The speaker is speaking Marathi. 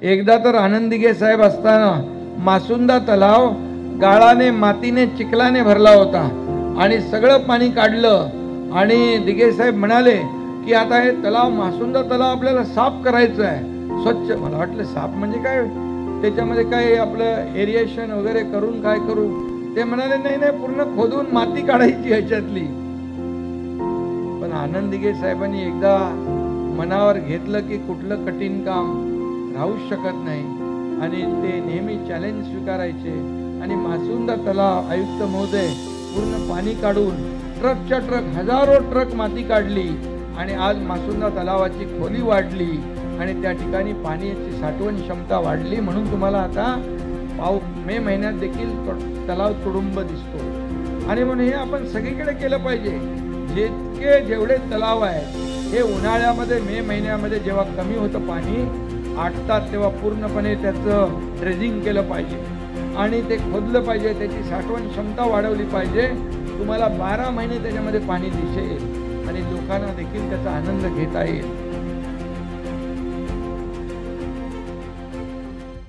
एकदा तर आनंद दिघे साहेब असताना मासुंदा तलाव गाळाने मातीने चिखलाने भरला होता आणि सगळं पाणी काढलं आणि दिघे साहेब म्हणाले की आता हे तलाव मासुंदा तलाव आपल्याला साफ करायचं आहे स्वच्छ. मला वाटलं साफ म्हणजे काय, त्याच्यामध्ये काय आपलं एरिएशन वगैरे करून काय करू. ते म्हणाले नाही नाही, पूर्ण खोदून माती काढायची ह्याच्यातली. पण आनंद दिघे साहेबांनी एकदा मनावर घेतलं की कुठलं कठीण काम राहूच शकत नाही आणि ते नेहमी चॅलेंज स्वीकारायचे आणि मासुंदा तलाव आयुक्त महोदय पूर्ण पाणी काढून ट्रकच्या ट्रक हजारो ट्रक माती काढली आणि आज मासुंदा तलावाची खोली वाढली आणि त्या ठिकाणी पाण्याची साठवण क्षमता वाढली. म्हणून तुम्हाला आता मे महिन्यात देखील तलाव तुडुंब दिसतो. आणि म्हणून हे आपण सगळीकडे केलं पाहिजे. जेवढे तलाव आहेत हे उन्हाळ्यामध्ये मे महिन्यामध्ये जेव्हा कमी होतं पाणी आटतात तेव्हा पूर्णपणे त्याचं ड्रेजिंग केलं पाहिजे आणि ते खोदलं पाहिजे, त्याची साठवण क्षमता वाढवली पाहिजे. तुम्हाला 12 महिने त्याच्यामध्ये पाणी दिसेल आणि लोकांना देखील त्याचा आनंद घेता येईल.